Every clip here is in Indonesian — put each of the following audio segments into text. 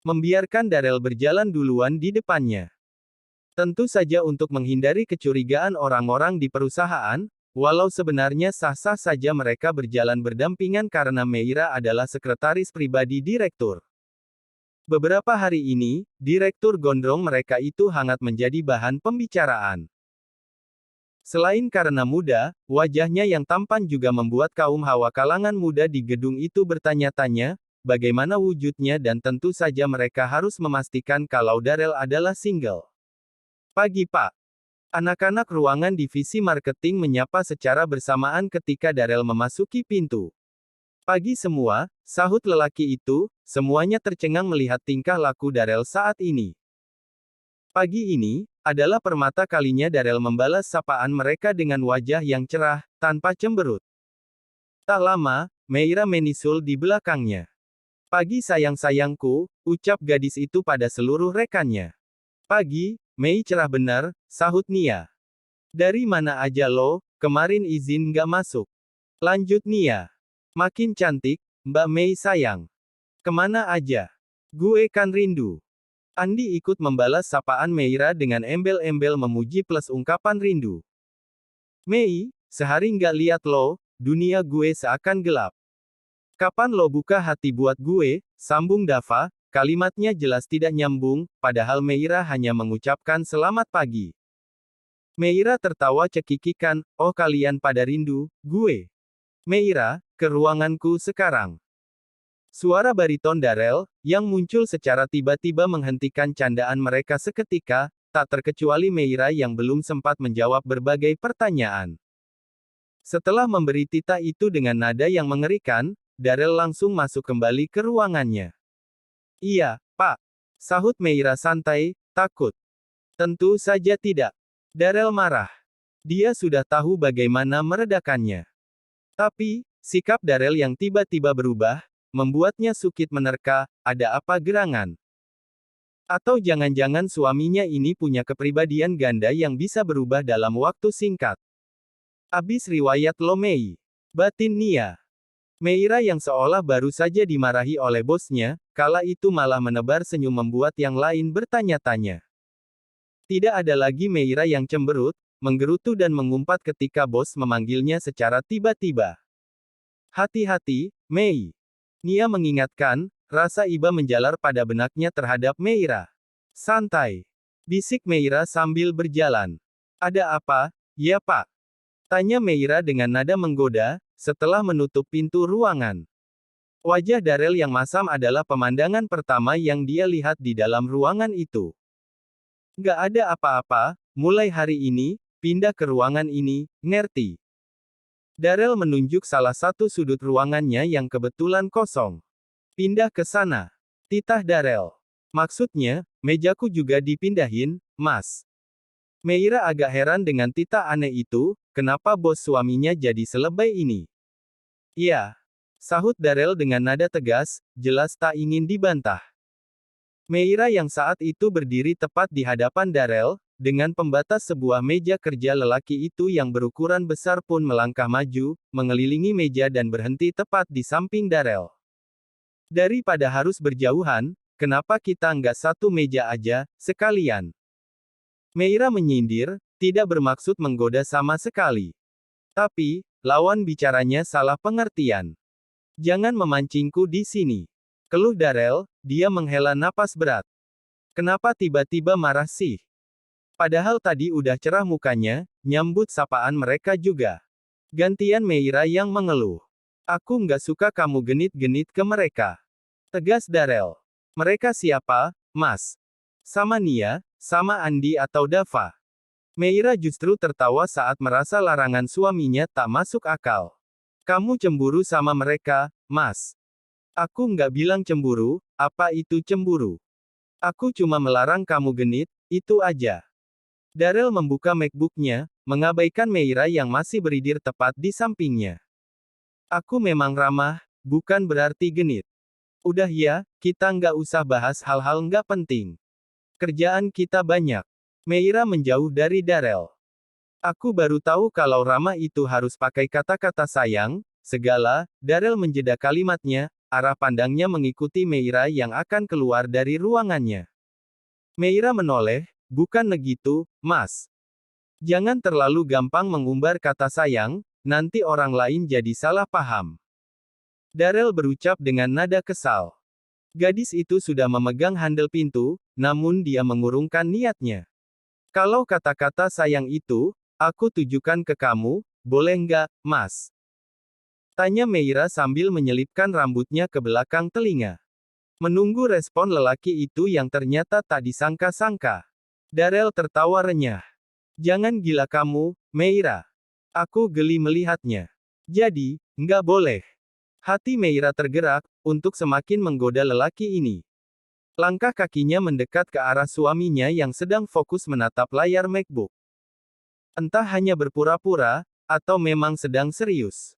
membiarkan Darrell berjalan duluan di depannya. Tentu saja untuk menghindari kecurigaan orang-orang di perusahaan, walau sebenarnya sah-sah saja mereka berjalan berdampingan karena Meira adalah sekretaris pribadi direktur. Beberapa hari ini, direktur gondrong mereka itu hangat menjadi bahan pembicaraan. Selain karena muda, wajahnya yang tampan juga membuat kaum hawa kalangan muda di gedung itu bertanya-tanya, bagaimana wujudnya dan tentu saja mereka harus memastikan kalau Darrell adalah single. Pagi Pak. Anak-anak ruangan divisi marketing menyapa secara bersamaan ketika Darrell memasuki pintu. Pagi semua, sahut lelaki itu, semuanya tercengang melihat tingkah laku Darrell saat ini. Pagi ini, adalah permata kalinya Darrell membalas sapaan mereka dengan wajah yang cerah, tanpa cemberut. Tak lama, Meira menisul di belakangnya. Pagi sayang-sayangku, ucap gadis itu pada seluruh rekannya. Pagi, Mei cerah benar, sahut Nia. Dari mana aja lo, kemarin izin nggak masuk. Lanjut Nia. Makin cantik, Mbak Mei sayang. Kemana aja? Gue kan rindu. Andi ikut membalas sapaan Meira dengan embel-embel memuji plus ungkapan rindu. Mei, sehari nggak liat lo, dunia gue seakan gelap. Kapan lo buka hati buat gue, sambung Dava. Kalimatnya jelas tidak nyambung, padahal Meira hanya mengucapkan selamat pagi. Meira tertawa cekikikan, oh kalian pada rindu, gue. Meira, ke ruanganku sekarang. Suara bariton Darrell, yang muncul secara tiba-tiba menghentikan candaan mereka seketika, tak terkecuali Meira yang belum sempat menjawab berbagai pertanyaan. Setelah memberi titah itu dengan nada yang mengerikan, Darrell langsung masuk kembali ke ruangannya. Iya, Pak. Sahut Meira santai, takut. Tentu saja tidak. Darrell marah. Dia sudah tahu bagaimana meredakannya. Tapi, sikap Darrell yang tiba-tiba berubah, membuatnya sukit menerka, ada apa gerangan? Atau jangan-jangan suaminya ini punya kepribadian ganda yang bisa berubah dalam waktu singkat. Abis riwayat lo Mei. Batin Nia. Meira yang seolah baru saja dimarahi oleh bosnya, kala itu malah menebar senyum membuat yang lain bertanya-tanya. Tidak ada lagi Meira yang cemberut, menggerutu dan mengumpat ketika bos memanggilnya secara tiba-tiba. Hati-hati, Mei. Nia mengingatkan, rasa iba menjalar pada benaknya terhadap Meira. Santai. Bisik Meira sambil berjalan. Ada apa, ya Pak? Tanya Meira dengan nada menggoda, setelah menutup pintu ruangan. Wajah Darrell yang masam adalah pemandangan pertama yang dia lihat di dalam ruangan itu. Gak ada apa-apa, mulai hari ini, pindah ke ruangan ini, ngerti? Darrell menunjuk salah satu sudut ruangannya yang kebetulan kosong. Pindah ke sana. Titah Darrell. Maksudnya, mejaku juga dipindahin, Mas. Meira agak heran dengan titah aneh itu, kenapa bos suaminya jadi selebay ini? Iya. Sahut Darrell dengan nada tegas, jelas tak ingin dibantah. Meira yang saat itu berdiri tepat di hadapan Darrell, dengan pembatas sebuah meja kerja lelaki itu yang berukuran besar pun melangkah maju, mengelilingi meja dan berhenti tepat di samping Darrell. Daripada harus berjauhan, kenapa kita nggak satu meja aja, sekalian? Meira menyindir, tidak bermaksud menggoda sama sekali. Tapi, lawan bicaranya salah pengertian. Jangan memancingku di sini. Keluh Darrell, dia menghela napas berat. Kenapa tiba-tiba marah sih? Padahal tadi udah cerah mukanya, nyambut sapaan mereka juga. Gantian Meira yang mengeluh. Aku nggak suka kamu genit-genit ke mereka. Tegas Darrell. Mereka siapa, Mas? Sama Nia, sama Andi atau Dava? Meira justru tertawa saat merasa larangan suaminya tak masuk akal. Kamu cemburu sama mereka, Mas. Aku nggak bilang cemburu, apa itu cemburu? Aku cuma melarang kamu genit, itu aja. Darrell membuka MacBook-nya, mengabaikan Meira yang masih berdiri tepat di sampingnya. Aku memang ramah, bukan berarti genit. Udah ya, kita nggak usah bahas hal-hal nggak penting. Kerjaan kita banyak. Meira menjauh dari Darrell. Aku baru tahu kalau ramah itu harus pakai kata-kata sayang, segala. Darrell menjeda kalimatnya, arah pandangnya mengikuti Meira yang akan keluar dari ruangannya. Meira menoleh, bukan begitu, Mas. Jangan terlalu gampang mengumbar kata sayang, nanti orang lain jadi salah paham. Darrell berucap dengan nada kesal. Gadis itu sudah memegang handle pintu, namun dia mengurungkan niatnya. Kalau kata-kata sayang itu, aku tujukan ke kamu, boleh nggak, Mas? Tanya Meira sambil menyelipkan rambutnya ke belakang telinga. Menunggu respon lelaki itu yang ternyata tak disangka-sangka. Darrell tertawa renyah. Jangan gila kamu, Meira. Aku geli melihatnya. Jadi, nggak boleh. Hati Meira tergerak, untuk semakin menggoda lelaki ini. Langkah kakinya mendekat ke arah suaminya yang sedang fokus menatap layar MacBook. Entah hanya berpura-pura, atau memang sedang serius.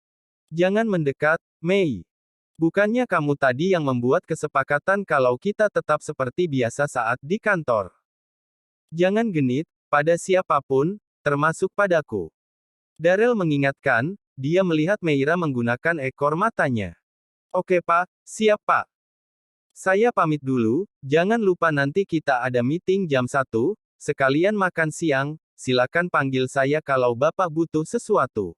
Jangan mendekat, Mei. Bukannya kamu tadi yang membuat kesepakatan kalau kita tetap seperti biasa saat di kantor. Jangan genit, pada siapapun, termasuk padaku. Darrell mengingatkan, dia melihat Meira menggunakan ekor matanya. Oke Pak, siap Pak. Saya pamit dulu, jangan lupa nanti kita ada meeting jam 1, sekalian makan siang, silakan panggil saya kalau Bapak butuh sesuatu.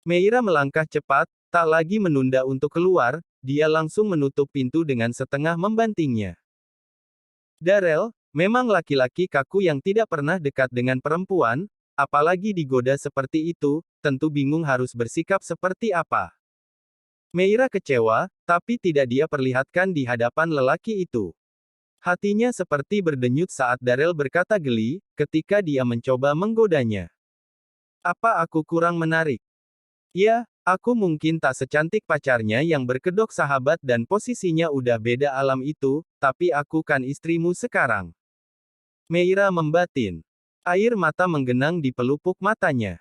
Meira melangkah cepat, tak lagi menunda untuk keluar, dia langsung menutup pintu dengan setengah membantingnya. Darrell, memang laki-laki kaku yang tidak pernah dekat dengan perempuan, apalagi digoda seperti itu, tentu bingung harus bersikap seperti apa. Meira kecewa, tapi tidak dia perlihatkan di hadapan lelaki itu. Hatinya seperti berdenyut saat Darrell berkata geli, ketika dia mencoba menggodanya. Apa aku kurang menarik? Ya, aku mungkin tak secantik pacarnya yang berkedok sahabat dan posisinya udah beda alam itu, tapi aku kan istrimu sekarang. Meira membatin. Air mata menggenang di pelupuk matanya.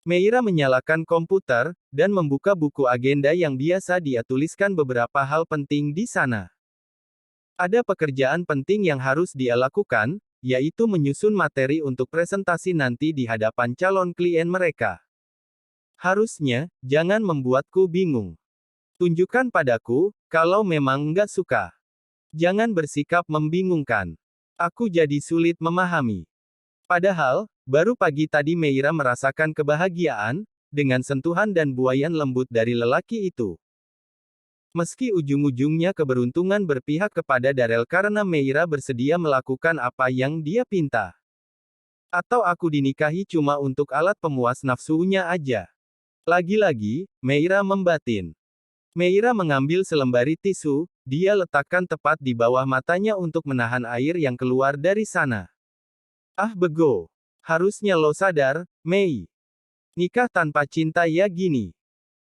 Meira menyalakan komputer, dan membuka buku agenda yang biasa dia tuliskan beberapa hal penting di sana. Ada pekerjaan penting yang harus dia lakukan, yaitu menyusun materi untuk presentasi nanti di hadapan calon klien mereka. Harusnya, jangan membuatku bingung. Tunjukkan padaku, kalau memang nggak suka. Jangan bersikap membingungkan. Aku jadi sulit memahami. Padahal, baru pagi tadi Meira merasakan kebahagiaan, dengan sentuhan dan buayan lembut dari lelaki itu. Meski ujung-ujungnya keberuntungan berpihak kepada Darrell karena Meira bersedia melakukan apa yang dia pinta. Atau aku dinikahi cuma untuk alat pemuas nafsunya aja. Lagi-lagi, Meira membatin. Meira mengambil selembari tisu, dia letakkan tepat di bawah matanya untuk menahan air yang keluar dari sana. Ah bego. Harusnya lo sadar, Mei. Nikah tanpa cinta ya gini.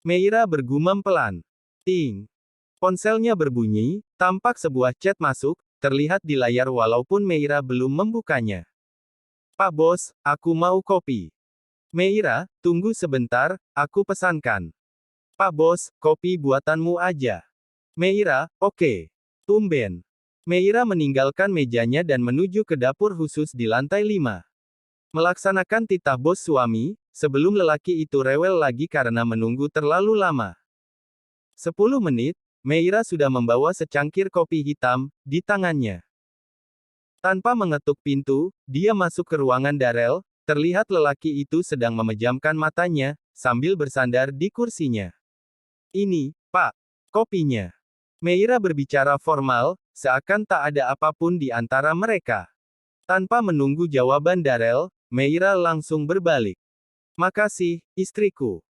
Meira bergumam pelan. Ting. Ponselnya berbunyi, tampak sebuah chat masuk, terlihat di layar walaupun Meira belum membukanya. Pak Bos, aku mau kopi. Meira, tunggu sebentar, aku pesankan. Pak Bos, kopi buatanmu aja. Meira, oke. Tumben. Meira meninggalkan mejanya dan menuju ke dapur khusus di lantai 5. Melaksanakan titah bos suami, sebelum lelaki itu rewel lagi karena menunggu terlalu lama. 10 menit, Meira sudah membawa secangkir kopi hitam, di tangannya. Tanpa mengetuk pintu, dia masuk ke ruangan Darrell, terlihat lelaki itu sedang memejamkan matanya, sambil bersandar di kursinya. Ini, Pak, kopinya. Meira berbicara formal, seakan tak ada apapun di antara mereka. Tanpa menunggu jawaban Darrell, Meira langsung berbalik. Makasih, istriku.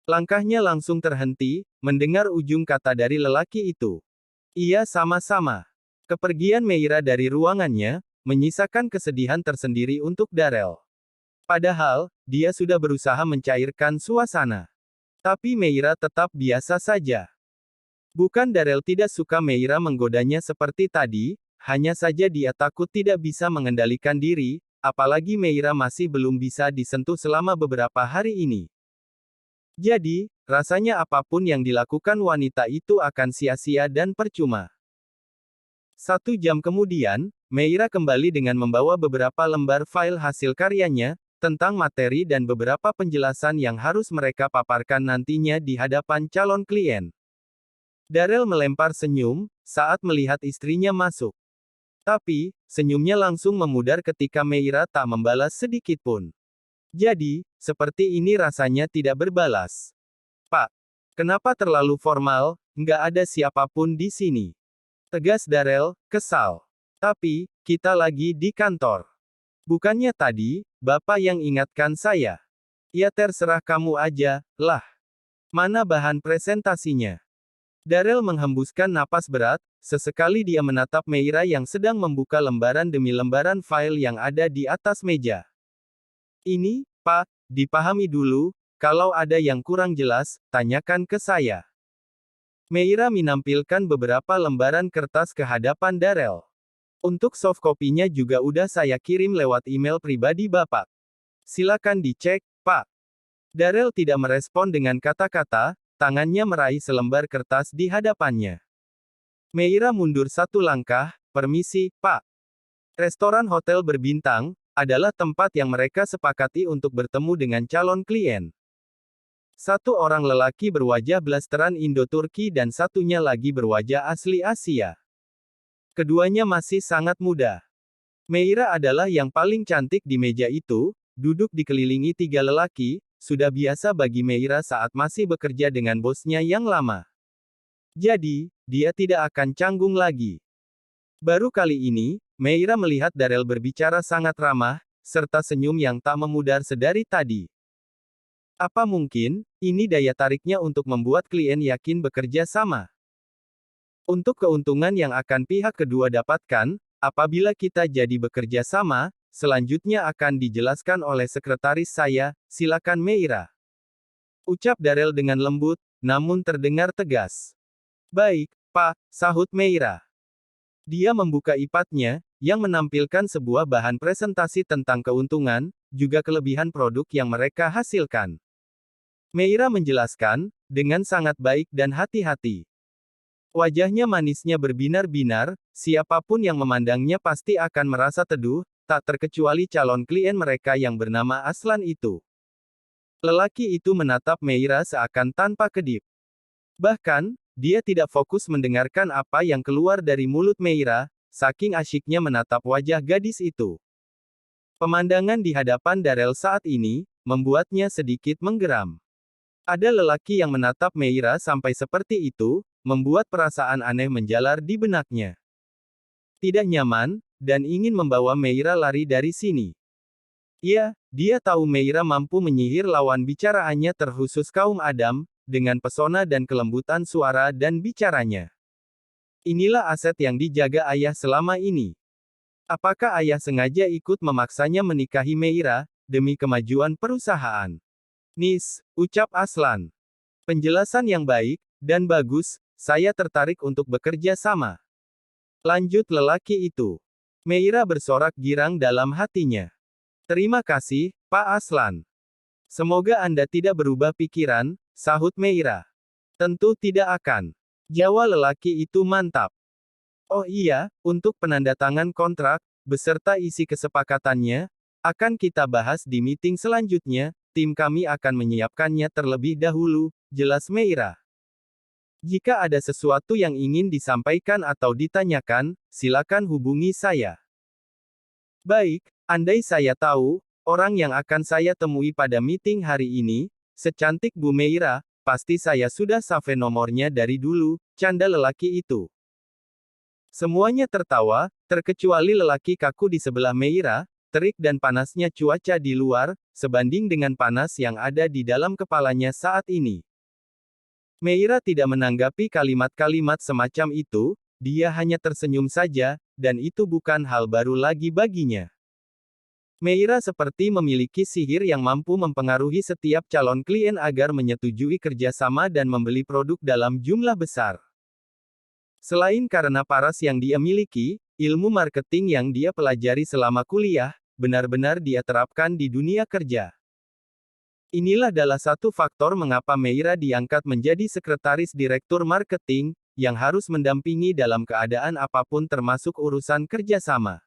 Langkahnya langsung terhenti, mendengar ujung kata dari lelaki itu. Iya sama-sama. Kepergian Meira dari ruangannya, menyisakan kesedihan tersendiri untuk Darrell. Padahal, dia sudah berusaha mencairkan suasana. Tapi Meira tetap biasa saja. Bukan Darrell tidak suka Meira menggodanya seperti tadi, hanya saja dia takut tidak bisa mengendalikan diri, apalagi Meira masih belum bisa disentuh selama beberapa hari ini. Jadi, rasanya apapun yang dilakukan wanita itu akan sia-sia dan percuma. 1 jam kemudian, Meira kembali dengan membawa beberapa lembar file hasil karyanya, tentang materi dan beberapa penjelasan yang harus mereka paparkan nantinya di hadapan calon klien. Darrell melempar senyum saat melihat istrinya masuk. Tapi, senyumnya langsung memudar ketika Meira tak membalas sedikit pun. Jadi, seperti ini rasanya tidak berbalas. Pak, kenapa terlalu formal? Nggak ada siapapun di sini. Tegas Darrell, kesal. Tapi, kita lagi di kantor. Bukannya tadi, Bapak yang ingatkan saya. Ya terserah kamu aja, lah. Mana bahan presentasinya? Darrell menghembuskan napas berat, sesekali dia menatap Meira yang sedang membuka lembaran demi lembaran file yang ada di atas meja. Ini, Pak, dipahami dulu, kalau ada yang kurang jelas, tanyakan ke saya. Meira menampilkan beberapa lembaran kertas ke hadapan Darrell. Untuk soft copy-nya juga udah saya kirim lewat email pribadi Bapak. Silakan dicek, Pak. Darrell tidak merespon dengan kata-kata, tangannya meraih selembar kertas di hadapannya. Meira mundur satu langkah, permisi, Pak. Restoran hotel berbintang adalah tempat yang mereka sepakati untuk bertemu dengan calon klien. Satu orang lelaki berwajah blasteran Indo-Turki dan satunya lagi berwajah asli Asia. Keduanya masih sangat muda. Meira adalah yang paling cantik di meja itu, duduk dikelilingi tiga lelaki, sudah biasa bagi Meira saat masih bekerja dengan bosnya yang lama. Jadi, dia tidak akan canggung lagi. Baru kali ini, Meira melihat Darrell berbicara sangat ramah, serta senyum yang tak memudar sedari tadi. Apa mungkin, ini daya tariknya untuk membuat klien yakin bekerja sama? Untuk keuntungan yang akan pihak kedua dapatkan, apabila kita jadi bekerja sama, selanjutnya akan dijelaskan oleh sekretaris saya, silakan Meira. Ucap Darrell dengan lembut, namun terdengar tegas. Baik, Pak, sahut Meira. Dia membuka iPad-nya, yang menampilkan sebuah bahan presentasi tentang keuntungan, juga kelebihan produk yang mereka hasilkan. Meira menjelaskan, dengan sangat baik dan hati-hati. Wajahnya manisnya berbinar-binar, siapapun yang memandangnya pasti akan merasa teduh, tak terkecuali calon klien mereka yang bernama Aslan itu. Lelaki itu menatap Meira seakan tanpa kedip. Bahkan, dia tidak fokus mendengarkan apa yang keluar dari mulut Meira, saking asyiknya menatap wajah gadis itu. Pemandangan di hadapan Darrell saat ini, membuatnya sedikit menggeram. Ada lelaki yang menatap Meira sampai seperti itu, membuat perasaan aneh menjalar di benaknya. Tidak nyaman, dan ingin membawa Meira lari dari sini. Ya, dia tahu Meira mampu menyihir lawan bicaraannya terkhusus kaum Adam, dengan pesona dan kelembutan suara dan bicaranya. Inilah aset yang dijaga ayah selama ini. Apakah ayah sengaja ikut memaksanya menikahi Meira, demi kemajuan perusahaan? Nis, ucap Aslan. Penjelasan yang baik, dan bagus, saya tertarik untuk bekerja sama. Lanjut lelaki itu. Meira bersorak girang dalam hatinya. Terima kasih, Pak Aslan. Semoga Anda tidak berubah pikiran, sahut Meira. Tentu tidak akan. Jawab lelaki itu mantap. Oh iya, untuk penandatangan kontrak, beserta isi kesepakatannya, akan kita bahas di meeting selanjutnya, tim kami akan menyiapkannya terlebih dahulu, jelas Meira. Jika ada sesuatu yang ingin disampaikan atau ditanyakan, silakan hubungi saya. Baik, andai saya tahu, orang yang akan saya temui pada meeting hari ini, secantik Bu Meira, pasti saya sudah save nomornya dari dulu, canda lelaki itu. Semuanya tertawa, terkecuali lelaki kaku di sebelah Meira, terik dan panasnya cuaca di luar, sebanding dengan panas yang ada di dalam kepalanya saat ini. Meira tidak menanggapi kalimat-kalimat semacam itu, dia hanya tersenyum saja, dan itu bukan hal baru lagi baginya. Meira seperti memiliki sihir yang mampu mempengaruhi setiap calon klien agar menyetujui kerjasama dan membeli produk dalam jumlah besar. Selain karena paras yang dia miliki, ilmu marketing yang dia pelajari selama kuliah, benar-benar dia terapkan di dunia kerja. Inilah adalah satu faktor mengapa Meira diangkat menjadi sekretaris direktur marketing, yang harus mendampingi dalam keadaan apapun termasuk urusan kerjasama.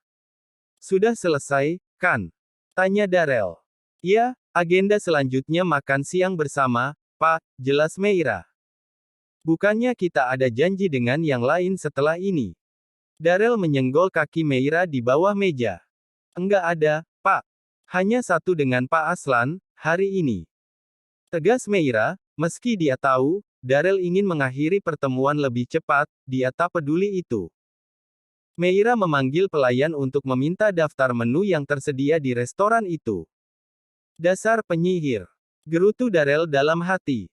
Sudah selesai, kan? Tanya Darrell. Ya, agenda selanjutnya makan siang bersama, Pak, jelas Meira. Bukannya kita ada janji dengan yang lain setelah ini? Darrell menyenggol kaki Meira di bawah meja. Enggak ada, Pak. Hanya satu dengan Pak Aslan, hari ini. Tegas Meira, meski dia tahu, Darrell ingin mengakhiri pertemuan lebih cepat, dia tak peduli itu. Meira memanggil pelayan untuk meminta daftar menu yang tersedia di restoran itu. Dasar penyihir. Gerutu Darrell dalam hati.